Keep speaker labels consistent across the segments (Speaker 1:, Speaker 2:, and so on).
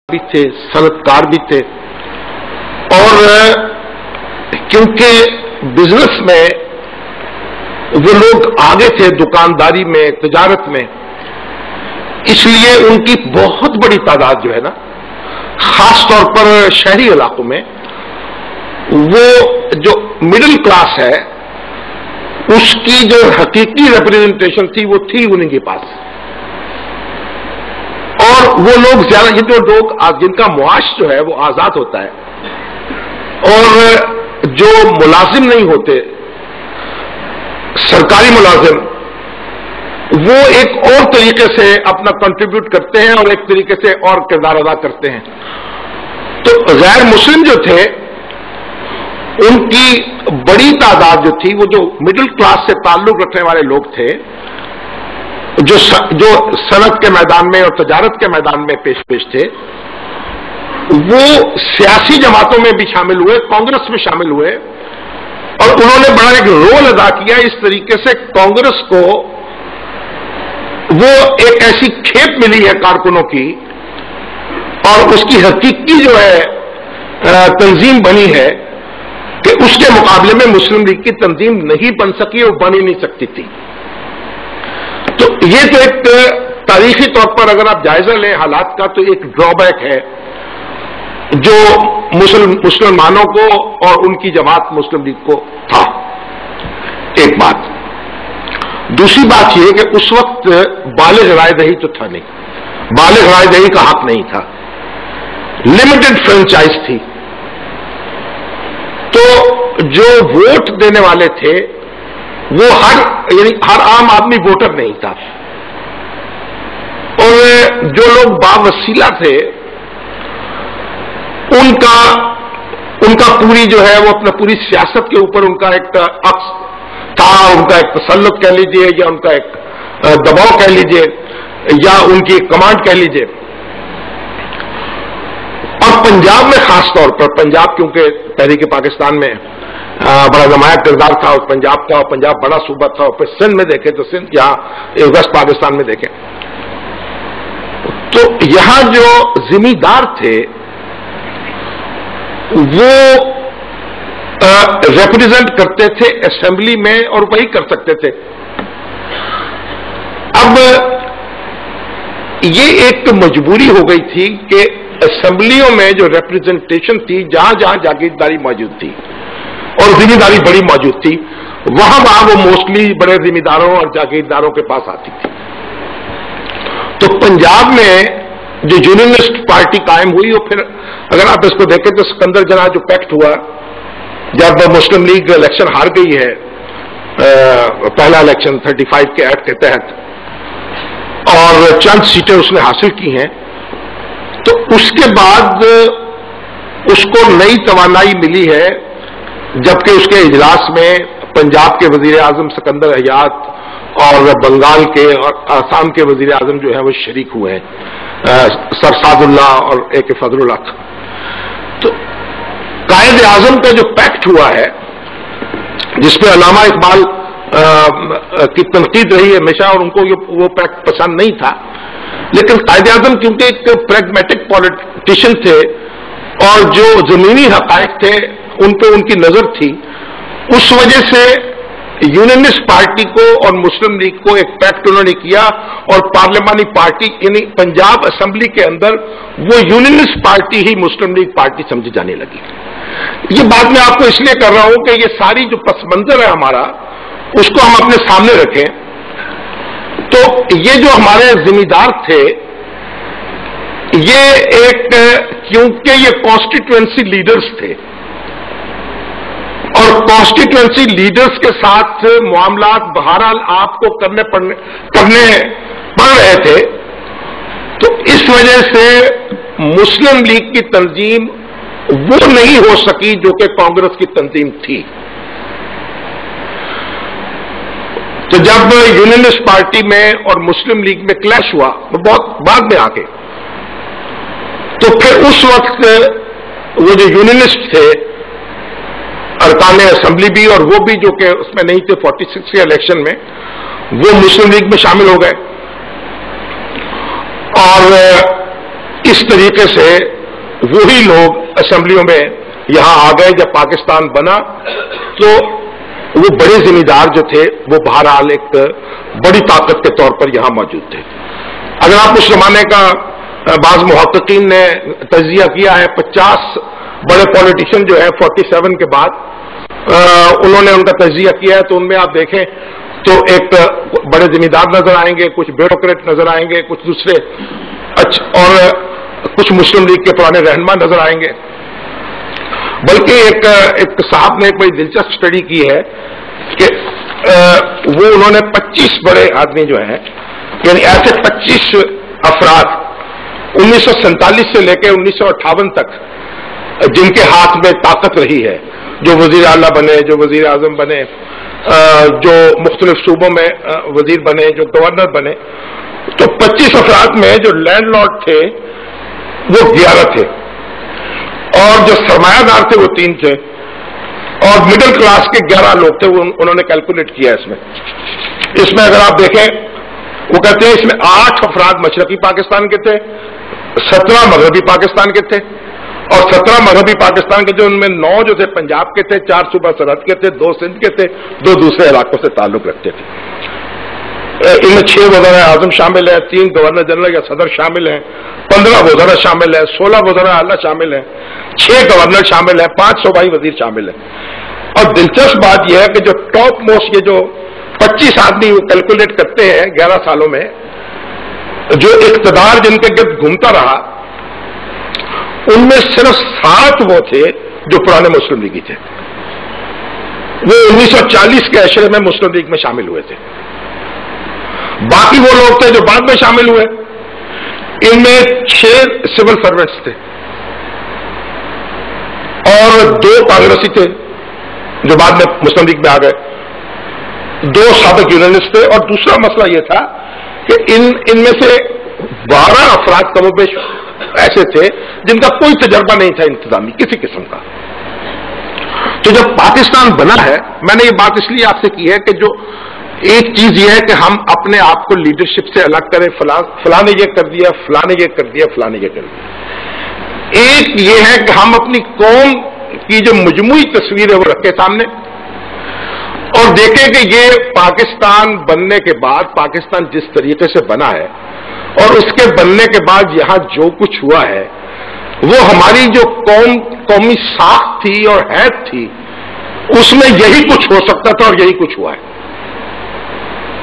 Speaker 1: भी थे, सनतकार भी थे, और क्योंकि बिजनेस में वो लोग आगे थे, दुकानदारी में, तिजारत में, इसलिए उनकी बहुत बड़ी तादाद जो है ना, खास तौर पर शहरी इलाकों में, वो जो मिडिल क्लास है उसकी जो हकीकी रिप्रेजेंटेशन थी वो थी उन्हीं के पास। और वो लोग ज्यादा, ये जो लोग जिनका मुआश जो है वो आजाद होता है, और जो मुलाजिम नहीं होते, सरकारी मुलाजिम, वो एक और तरीके से अपना कंट्रीब्यूट करते हैं और एक तरीके से और किरदार अदा करते हैं। तो गैर मुस्लिम जो थे उनकी बड़ी तादाद जो थी, वो जो मिडिल क्लास से ताल्लुक रखने वाले लोग थे, जो सनत के मैदान में और तजारत के मैदान में पेश थे, वो सियासी जमातों में भी शामिल हुए, कांग्रेस में शामिल हुए, और उन्होंने बड़ा एक रोल अदा किया। इस तरीके से कांग्रेस को वो एक ऐसी खेप मिली है कारकुनों की, और उसकी हकीकी जो है तंजीम बनी है कि उसके मुकाबले में मुस्लिम लीग की तंजीम नहीं बन सकी और बन ही नहीं सकती थी। तो ये तो एक तारीखी तौर पर अगर आप जायजा लें हालात का, तो एक ड्रॉबैक है जो मुसलमानों को और उनकी जमात मुस्लिम लीग को था। एक बात। दूसरी बात यह कि उस वक्त बालिग रायदही तो था नहीं, बालिग रायदही का हक नहीं था, लिमिटेड फ्रेंचाइज थी। तो जो वोट देने वाले थे वो हर आम आदमी वोटर नहीं था, और जो लोग बावसीला थे उनका पूरी जो है वो अपना पूरी सियासत के ऊपर उनका एक अक्स था, उनका एक तसल्लुत कह लीजिए, या उनका एक दबाव कह लीजिए, या उनकी एक कमांड कह लीजिए। और पंजाब में खास तौर पर, पंजाब क्योंकि तहरीक पाकिस्तान में बड़ा नुमाया किरदार था उस पंजाब का, और पंजाब बड़ा सूबा था, और फिर सिंध में देखें तो सिंध, यहां वेस्ट पाकिस्तान में देखें तो यहां जो जिम्मेदार थे वो रिप्रेजेंट करते थे असेंबली में, और वही कर सकते थे। अब ये एक मजबूरी हो गई थी कि असेंबलियों में जो रिप्रेजेंटेशन थी, जहां जहां जागीरदारी मौजूद थी और जिम्मेदारी बड़ी मौजूद थी, वहां वो मोस्टली बड़े जिम्मेदारों और जागीरदारों के पास आती थी। तो पंजाब में जो यूनियनिस्ट पार्टी कायम हुई, और फिर अगर आप इसको देखें तो सिकंदर जना जो पैक्ट हुआ जब मुस्लिम लीग इलेक्शन हार गई है, पहला इलेक्शन 35 के एक्ट के तहत, और चंद सीटें उसने हासिल की हैं, तो उसके बाद उसको नई तवानाई मिली है, जबकि उसके इजलास में पंजाब के वजीर आजम सिकंदर हयात और बंगाल के और आसाम के वजीर आजम जो है वो शरीक हुए हैं, सर सादुल्ला और ए के फजलुल्लाह। तो कायद आजम का जो पैक्ट हुआ है, जिसमें अल्लामा इकबाल की तनकीद रही है हमेशा, और उनको वो पैक्ट पसंद नहीं था, लेकिन कायद आजम क्योंकि एक प्रैग्मेटिक पॉलिटिशियन थे और जो जमीनी हकायक थे उन पे उनकी नजर थी, उस वजह से यूनियनिस्ट पार्टी को और मुस्लिम लीग को एक पैक्ट उन्होंने किया, और पार्लियामानी पार्टी यानी पंजाब असेंबली के अंदर वो यूनियनिस्ट पार्टी ही मुस्लिम लीग पार्टी समझी जाने लगी। ये बात मैं आपको इसलिए कर रहा हूं कि ये सारी जो पस मंजर है हमारा, उसको हम अपने सामने रखें। तो ये जो हमारे जिम्मेदार थे, ये एक, क्योंकि ये कॉन्स्टिट्यूएंसी लीडर्स थे, और कॉन्स्टिट्यूएंसी लीडर्स के साथ मामलात बहरहाल आपको करने पड़ रहे थे, तो इस वजह से मुस्लिम लीग की तंजीम वो नहीं हो सकी जो कि कांग्रेस की तंजीम थी। तो जब यूनियनिस्ट पार्टी में और मुस्लिम लीग में क्लैश हुआ, बहुत बाद में आके, तो फिर उस वक्त वो जो यूनियनिस्ट थे, अरकान असेंबली भी और वो भी जो कि उसमें नहीं थे 46 के इलेक्शन में, वो मुस्लिम लीग में शामिल हो गए, और इस तरीके से वही लोग असेंबलियों में यहां आ गए। जब पाकिस्तान बना तो वो बड़े जिम्मेदार जो थे वो बहरहाल एक बड़ी ताकत के तौर पर यहां मौजूद थे। अगर आप उस जमाने का बाज मुहक्किकीन ने तज्जिया किया है, 50 बड़े पॉलिटिशियन जो है 47 के बाद उन्होंने उनका तज्जिया किया है, तो उनमें आप देखें तो एक बड़े जिम्मेदार नजर आएंगे, कुछ ब्यूरोक्रेट नजर आएंगे, कुछ दूसरे और कुछ मुस्लिम लीग के पुराने रहनुमा नजर आएंगे। बल्कि एक साहब ने एक बड़ी दिलचस्प स्टडी की है कि वो उन्होंने 25 बड़े आदमी जो हैं, यानी ऐसे 25 अफराद 1947 से लेकर 1958 तक जिनके हाथ में ताकत रही है, जो वजीर आला बने, जो वजीर आजम बने, जो मुख्तलिफ सूबों में वजीर बने, जो गवर्नर बने, तो 25 अफराद में जो लैंडलॉर्ड थे वो 11 थे, और जो सरमायादार थे वो 3 थे, और मिडिल क्लास के 11 लोग थे। उन्होंने कैलकुलेट किया इसमें अगर आप देखें, वो कहते हैं इसमें 8 अफराद मशरकी पाकिस्तान के थे, 17 मगरबी पाकिस्तान के थे, और 17 मगरबी पाकिस्तान के जो उनमें 9 जो थे पंजाब के थे, 4 सूबा सरहद के थे, 2 सिंध के थे, 2 दूसरे इलाकों से ताल्लुक रखते थे। इनमें 6 वज़ीर आज़म शामिल है, 3 गवर्नर जनरल या सदर शामिल हैं, 15 वज़ीर शामिल है, 16 वज़ीर आला शामिल हैं, 6 गवर्नर शामिल है, 5 सूबाई वजीर शामिल है। और दिलचस्प बात यह है कि जो टॉप मोस्ट ये जो 25 आदमी कैलकुलेट करते हैं 11 सालों में, जो इक़्तिदार जिनके गिर्द घूमता रहा, उनमें सिर्फ 7 वो थे जो पुराने मुस्लिम लीगी थे। वो 1940 के अशरे में मुस्लिम लीग में शामिल हुए थे। बाकी वो लोग थे जो बाद में शामिल हुए। इनमें 6 सिविल सर्वेंट्स थे और 2 कांग्रेसी थे जो बाद में मुस्लिम लीग में आ गए, 2 साबिक यूनियनिस्ट थे। और दूसरा मसला यह था कि इनमें से 12 अफराद कमोबेश ऐसे थे जिनका कोई तजर्बा नहीं था इंतजामी किसी किस्म का। तो जब पाकिस्तान बना है, मैंने ये बात इसलिए आपसे की है कि जो एक चीज ये है कि हम अपने आप को लीडरशिप से अलग करें, फलां ने ये कर दिया, फलां ने ये कर दिया, फलां ने ये कर दिया। एक ये है कि हम अपनी कौम की जो मजमूई तस्वीर है वो रखें सामने और देखें कि ये पाकिस्तान बनने के बाद, पाकिस्तान जिस तरीके से बना है और उसके बनने के बाद यहां जो कुछ हुआ है, वो हमारी जो कौमी साख थी और हैत थी, उसमें यही कुछ हो सकता था और यही कुछ हुआ है।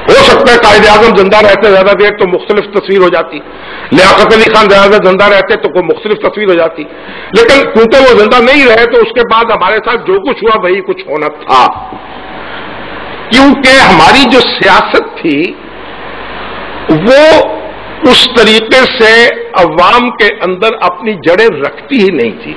Speaker 1: हो सकता है कायदे आजम जिंदा रहते ज्यादा देर तो मुख्तलिफ तस्वीर हो जाती, लियाकत अली खान ज्यादा जिंदा रहते तो कोई मुख्तलिफ तस्वीर हो जाती, लेकिन क्योंकि वो जिंदा नहीं रहे तो उसके बाद हमारे साथ जो कुछ हुआ वही कुछ होना था। क्योंकि हमारी जो सियासत थी वो उस तरीके से अवाम के अंदर अपनी जड़ें रखती ही नहीं थी।